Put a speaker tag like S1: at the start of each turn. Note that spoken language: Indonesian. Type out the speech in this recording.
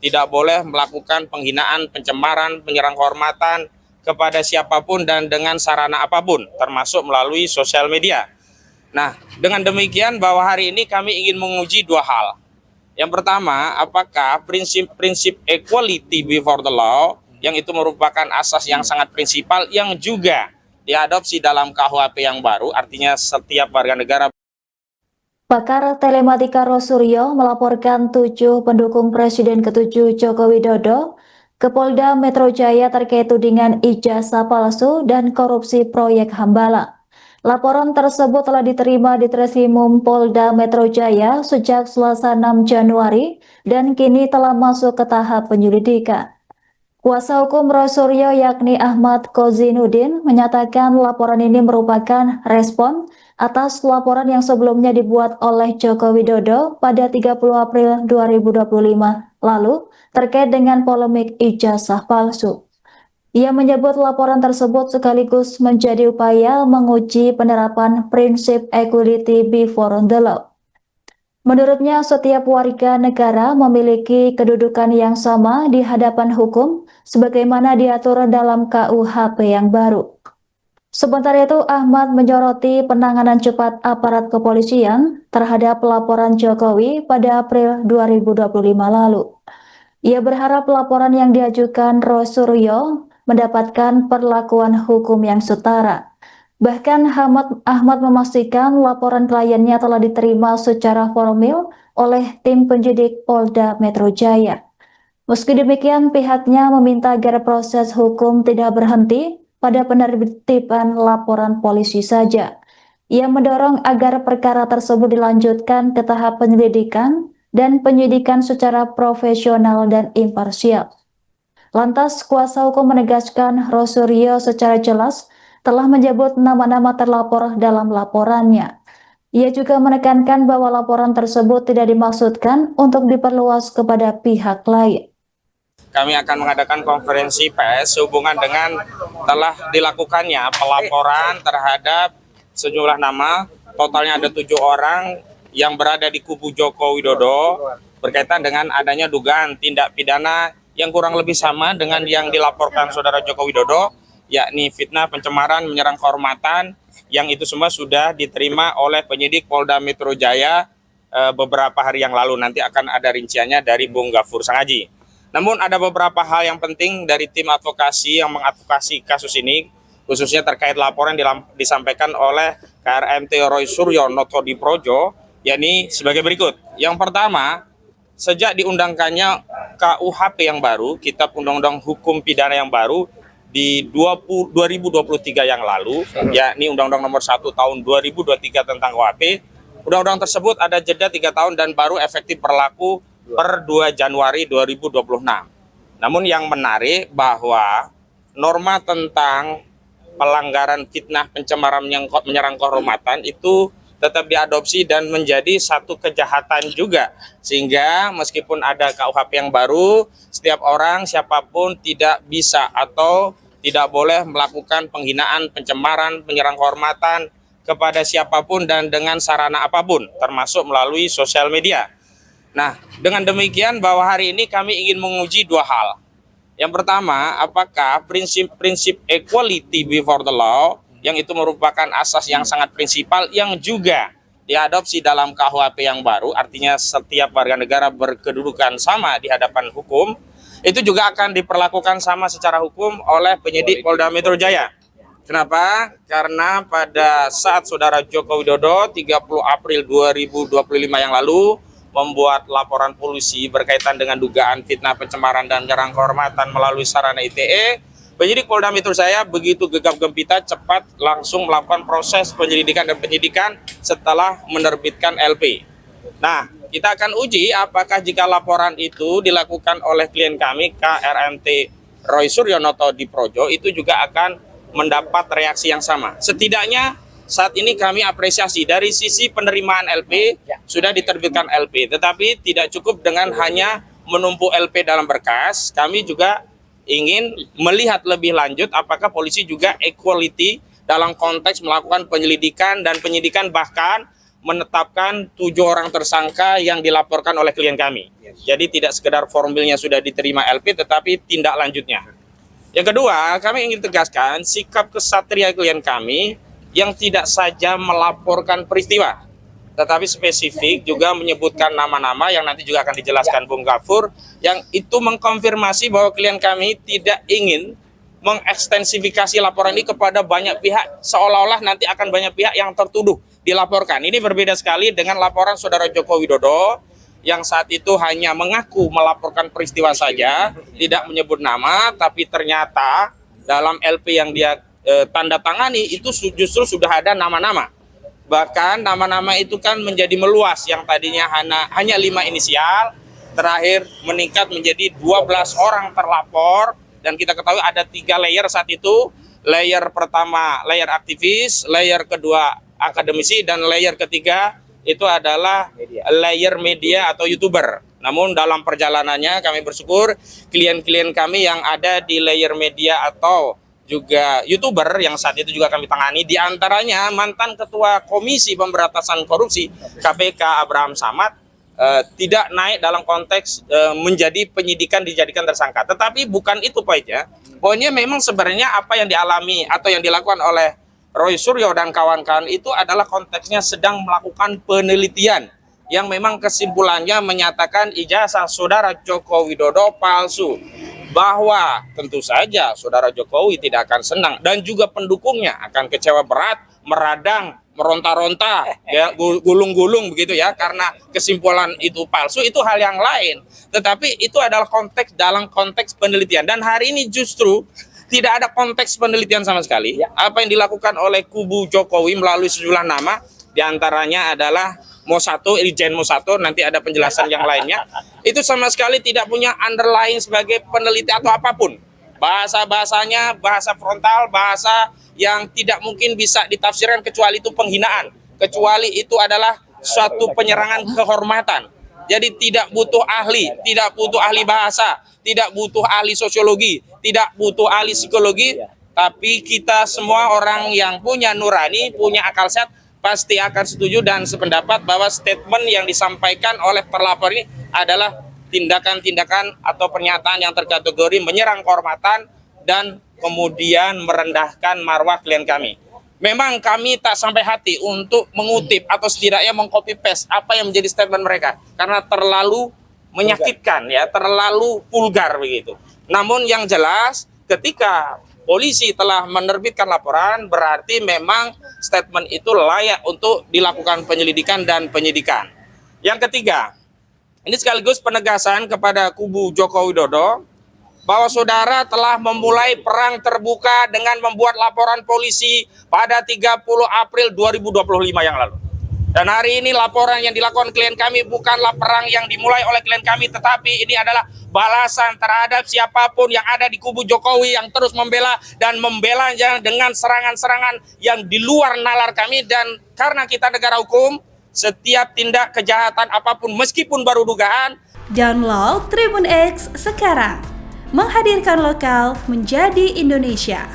S1: tidak boleh melakukan penghinaan, pencemaran, penyerang kehormatan kepada siapapun dan dengan sarana apapun, termasuk melalui sosial media. Nah, dengan demikian bahwa hari ini kami ingin menguji dua hal. Yang pertama, apakah prinsip-prinsip equality before the law, yang itu merupakan asas yang sangat prinsipal yang juga diadopsi dalam KUHP yang baru, artinya setiap warga negara.
S2: Pakar telematika Rosuryo melaporkan 7 pendukung Presiden ke-7 Joko Widodo ke Polda Metro Jaya terkait tudingan ijazah palsu dan korupsi proyek Hambala. Laporan tersebut telah diterima di Treskrimum Polda Metro Jaya sejak Selasa 6 Januari dan kini telah masuk ke tahap penyelidikan. Kuasa hukum Rosuryo yakni Ahmad Kozinuddin menyatakan laporan ini merupakan respon atas laporan yang sebelumnya dibuat oleh Joko Widodo pada 30 April 2025 lalu terkait dengan polemik ijazah palsu. Ia menyebut laporan tersebut sekaligus menjadi upaya menguji penerapan prinsip equality before the law. Menurutnya, setiap warga negara memiliki kedudukan yang sama di hadapan hukum sebagaimana diatur dalam KUHP yang baru. Sementara itu, Ahmad menyoroti penanganan cepat aparat kepolisian terhadap laporan Jokowi pada April 2025 lalu. Ia berharap laporan yang diajukan Rosuryo mendapatkan perlakuan hukum yang setara. Bahkan Ahmad memastikan laporan kliennya telah diterima secara formal oleh tim penyidik Polda Metro Jaya. Meski demikian, pihaknya meminta agar proses hukum tidak berhenti pada penerbitan laporan polisi saja. Ia mendorong agar perkara tersebut dilanjutkan ke tahap penyelidikan dan penyidikan secara profesional dan imparsial. Lantas, kuasa hukum menegaskan Rosuryo secara jelas telah menyebut nama-nama terlapor dalam laporannya. Ia juga menekankan bahwa laporan tersebut tidak dimaksudkan untuk diperluas kepada pihak lain.
S1: Kami akan mengadakan konferensi pers sehubungan dengan telah dilakukannya pelaporan terhadap sejumlah nama, totalnya ada 7 orang yang berada di kubu Joko Widodo berkaitan dengan adanya dugaan tindak pidana yang kurang lebih sama dengan yang dilaporkan saudara Joko Widodo, yakni fitnah, pencemaran, menyerang kehormatan, yang itu semua sudah diterima oleh penyidik Polda Metro Jaya beberapa hari yang lalu. Nanti akan ada rinciannya dari Bung Gafur Sangaji. Namun ada beberapa hal yang penting dari tim advokasi yang mengadvokasi kasus ini, khususnya terkait laporan disampaikan oleh KRMT Rosuryo Noto di Projo, yakni sebagai berikut. Yang pertama, sejak diundangkannya KUHP yang baru, Kitab Undang-Undang Hukum Pidana yang baru di 2023 yang lalu, yakni Undang-Undang Nomor 1 Tahun 2023 tentang KUHP, undang-undang tersebut ada jeda 3 tahun dan baru efektif berlaku per 2 Januari 2026. Namun yang menarik bahwa norma tentang pelanggaran fitnah, pencemaran, menyerang kehormatan itu tetap diadopsi dan menjadi satu kejahatan juga. Sehingga meskipun ada KUHP yang baru, setiap orang siapapun tidak bisa atau tidak boleh melakukan penghinaan, pencemaran, penyerang kehormatan kepada siapapun dan dengan sarana apapun, termasuk melalui sosial media. Nah, dengan demikian bahwa hari ini kami ingin menguji dua hal. Yang pertama, apakah prinsip-prinsip equality before the law, yang itu merupakan asas yang sangat prinsipal yang juga diadopsi dalam KUHP yang baru, artinya setiap warga negara berkedudukan sama di hadapan hukum, itu juga akan diperlakukan sama secara hukum oleh penyidik Polda Metro Jaya. Kenapa? Karena pada saat saudara Joko Widodo 30 April 2025 yang lalu membuat laporan polisi berkaitan dengan dugaan fitnah, pencemaran, dan menyerang kehormatan melalui sarana ITE, penyidik Polda Metro Jaya begitu gegap gempita cepat langsung melakukan proses penyelidikan dan penyidikan setelah menerbitkan LP. Nah, kita akan uji apakah jika laporan itu dilakukan oleh klien kami KRMT Rosuryo Noto di Projo itu juga akan mendapat reaksi yang sama. Setidaknya saat ini kami apresiasi dari sisi penerimaan LP sudah diterbitkan LP, tetapi tidak cukup dengan hanya menumpuk LP dalam berkas. Kami juga ingin melihat lebih lanjut apakah polisi juga equality dalam konteks melakukan penyelidikan dan penyidikan, bahkan menetapkan 7 orang tersangka yang dilaporkan oleh klien kami. Jadi tidak sekedar formilnya sudah diterima LP, tetapi tindak lanjutnya. Yang kedua, kami ingin tegaskan sikap kesatria klien kami yang tidak saja melaporkan peristiwa, tetapi spesifik juga menyebutkan nama-nama yang nanti juga akan dijelaskan Bung Gafur, yang itu mengkonfirmasi bahwa klien kami tidak ingin mengekstensifikasi laporan ini kepada banyak pihak, seolah-olah nanti akan banyak pihak yang tertuduh dilaporkan. Ini berbeda sekali dengan laporan Saudara Joko Widodo yang saat itu hanya mengaku melaporkan peristiwa saja, tidak menyebut nama, tapi ternyata dalam LP yang dia tanda tangani itu justru sudah ada nama-nama. Bahkan nama-nama itu kan menjadi meluas, yang tadinya hanya 5 inisial, terakhir meningkat menjadi 12 orang terlapor, dan kita ketahui ada 3 layer saat itu. Layer pertama layer aktivis, layer kedua akademisi, dan layer ketiga itu adalah layer media atau YouTuber. Namun dalam perjalanannya kami bersyukur klien-klien kami yang ada di layer media atau juga YouTuber yang saat itu juga kami tangani, diantaranya mantan Ketua Komisi Pemberantasan Korupsi KPK Abraham Samad, tidak naik dalam konteks menjadi penyidikan dijadikan tersangka. Tetapi bukan itu poinnya. Poinnya memang sebenarnya apa yang dialami atau yang dilakukan oleh Roy Suryo dan kawan-kawan itu adalah konteksnya sedang melakukan penelitian yang memang kesimpulannya menyatakan ijazah Saudara Joko Widodo palsu. Bahwa tentu saja Saudara Jokowi tidak akan senang dan juga pendukungnya akan kecewa berat, meradang, meronta-ronta, ya, gulung-gulung begitu ya, karena kesimpulan itu palsu, itu hal yang lain. Tetapi itu adalah konteks dalam konteks penelitian, dan hari ini justru tidak ada konteks penelitian sama sekali. Apa yang dilakukan oleh kubu Jokowi melalui sejumlah nama, diantaranya adalah Mo1, Irjen Mo1, nanti ada penjelasan yang lainnya, itu sama sekali tidak punya underlying sebagai peneliti atau apapun. Bahasa-bahasanya, bahasa frontal, bahasa yang tidak mungkin bisa ditafsirkan kecuali itu penghinaan, kecuali itu adalah suatu penyerangan kehormatan. Jadi tidak butuh ahli, tidak butuh ahli bahasa, tidak butuh ahli sosiologi, tidak butuh ahli psikologi, tapi kita semua orang yang punya nurani, punya akal sehat, pasti akan setuju dan sependapat bahwa statement yang disampaikan oleh terlapor ini adalah tindakan-tindakan atau pernyataan yang terkategori menyerang kehormatan dan kemudian merendahkan marwah klien kami. Memang kami tak sampai hati untuk mengutip atau setidaknya mengcopy paste apa yang menjadi statement mereka, karena terlalu menyakitkan ya, terlalu vulgar begitu. Namun yang jelas ketika polisi telah menerbitkan laporan, berarti memang statement itu layak untuk dilakukan penyelidikan dan penyidikan. Yang ketiga, ini sekaligus penegasan kepada kubu Joko Widodo bahwa saudara telah memulai perang terbuka dengan membuat laporan polisi pada 30 April 2025 yang lalu. Dan hari ini laporan yang dilakukan klien kami bukanlah perang yang dimulai oleh klien kami, tetapi ini adalah balasan terhadap siapapun yang ada di kubu Jokowi yang terus membela dan membelanya dengan serangan-serangan yang di luar nalar kami. Dan karena kita negara hukum, setiap tindak kejahatan apapun meskipun baru dugaan.
S3: Download Tribun X sekarang. Menghadirkan lokal menjadi Indonesia.